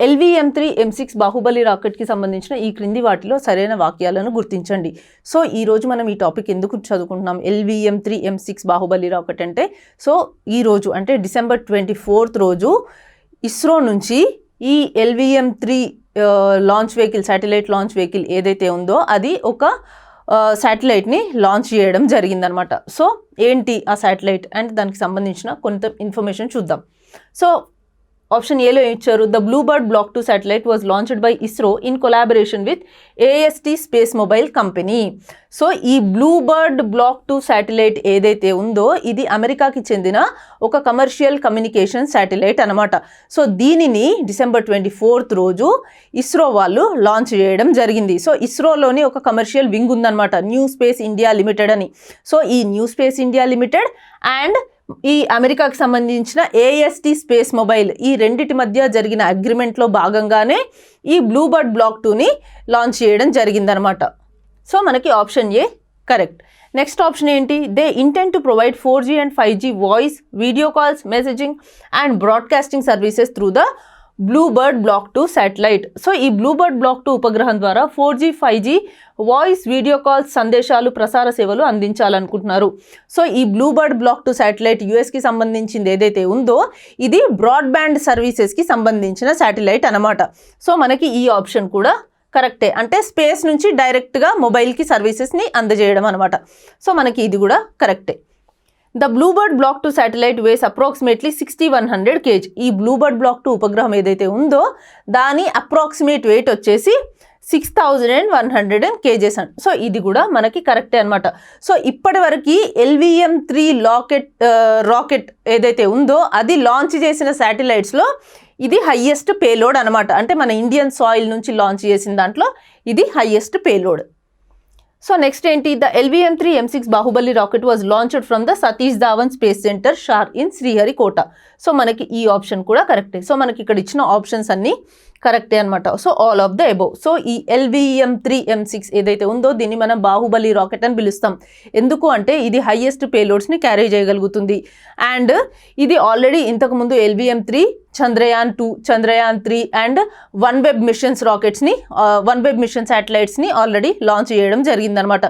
LVM-3 M6 Baahubali రాకెట్కి సంబంధించిన ఈ క్రింది వాటిలో సరైన వాక్యాలను గుర్తించండి. సో ఈరోజు మనం ఈ టాపిక్ ఎందుకు చదువుకుంటున్నాం? LVM-3 M6 బాహుబలి రాకెట్ అంటే, సో ఈరోజు అంటే December 24th రోజు ఇస్రో నుంచి ఈ LVM-3 launch vehicle, satellite launch vehicle ఏదైతే ఉందో అది ఒక శాటిలైట్ని లాంచ్ చేయడం జరిగిందనమాట. సో ఏంటి ఆ శాటిలైట్ అండ్ దానికి సంబంధించిన కొంత ఇన్ఫర్మేషన్ చూద్దాం. సో ఆప్షన్ ఏలో ఇచ్చారు, the BlueBird black 2 satellite was launched by ISRO in collaboration with AST space mobile company. So ఈ బ్లూబర్డ్ బ్లాక్ 2 శాటిలైట్ ఏదైతే ఉందో ఇది అమెరికాకి చెందిన ఒక కమర్షియల్ కమ్యూనికేషన్ శాటిలైట్ అనమాట. సో దీనిని December 24th రోజు ఇస్రో వాళ్ళు లాంచ్ చేయడం జరిగింది. సో ఇస్రోలోని ఒక కమర్షియల్ వింగ్ ఉందన్నమాట, న్యూ స్పేస్ ఇండియా లిమిటెడ్ అని. సో ఈ new space India limited and ఈ అమెరికాకి సంబంధించిన AST స్పేస్ మొబైల్, ఈ రెండిటి మధ్య జరిగిన అగ్రిమెంట్లో భాగంగానే ఈ బ్లూబర్డ్ బ్లాక్ 2ని లాంచ్ చేయడం జరిగిందనమాట. సో మనకి option A correct. Next option ఏంటి? They intend to provide 4G and 5G voice, video calls, messaging and broadcasting services through the BlueBird black 2 satellite. So ఈ బ్లూబర్డ్ బ్లాక్ 2 ఉపగ్రహం ద్వారా 4G 5G voice, video calls, సందేశాలు, ప్రసార సేవలు అందించాలనుకుంటున్నారు. So ఈ BlueBird black 2 satellite యుఎస్కి సంబంధించింది ఏదైతే ఉందో ఇది బ్రాడ్బ్యాండ్ సర్వీసెస్కి సంబంధించిన శాటిలైట్ అనమాట. సో మనకి ఈ ఆప్షన్ కూడా కరెక్టే, అంటే స్పేస్ నుంచి డైరెక్ట్గా మొబైల్కి సర్వీసెస్ని అందజేయడం అనమాట. సో మనకి ఇది కూడా కరెక్టే. The BlueBird black 2 satellite weighs approximately 6100 kg. ఈ బ్లూబర్డ్ బ్లాక్ 2 ఉపగ్రహం ఏదైతే ఉందో దాని అప్రాక్సిమేట్ వెయిట్ వచ్చేసి 6100 kgs. సో ఇది కూడా మనకి కరెక్టే అనమాట. సో ఇప్పటి వరకు LVM-3 రాకెట్ ఏదైతే ఉందో అది లాంచ్ చేసిన శాటిలైట్స్లో ఇది హైయెస్ట్ పేలోడ్ అనమాట. అంటే మన ఇండియన్ సాయిల్ నుంచి లాంచ్ చేసిన దాంట్లో ఇది హైయెస్ట్ పేలోడ్. సో నెక్స్ట్ ఏంటి? The LVM-3 M6 Bahubali rocket was launched from the Satish Dhawan space centre SHAR in Sriharikota. So మనకి ఈ ఆప్షన్ కూడా కరెక్టే. సో మనకి ఇక్కడ ఇచ్చిన ఆప్షన్స్ అన్నీ కరెక్టే అనమాట. So all of the above. So ఈ LVM-3 M6 ఏదైతే ఉందో దీన్ని మనం బాహుబలి రాకెట్ అని పిలుస్తాం. ఎందుకు అంటే ఇది హైయెస్ట్ పేలోడ్స్ని క్యారీ చేయగలుగుతుంది. అండ్ ఇది ఆల్రెడీ ఇంతకుముందు LVM-3, Chandrayaan 2, Chandrayaan 3 and OneWeb missions రాకెట్స్ని, వన్ వెబ్ మిషన్ శాటిలైట్స్ని ఆల్రెడీ లాంచ్ చేయడం జరిగిందనమాట.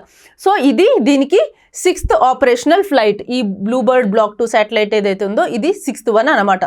సో ఇది దీనికి 6th ఆపరేషనల్ ఫ్లైట్. ఈ బ్లూబర్డ్ బ్లాక్ 2 శాటిలైట్ ఏదైతే ఉందో ఇది 6th one అనమాట.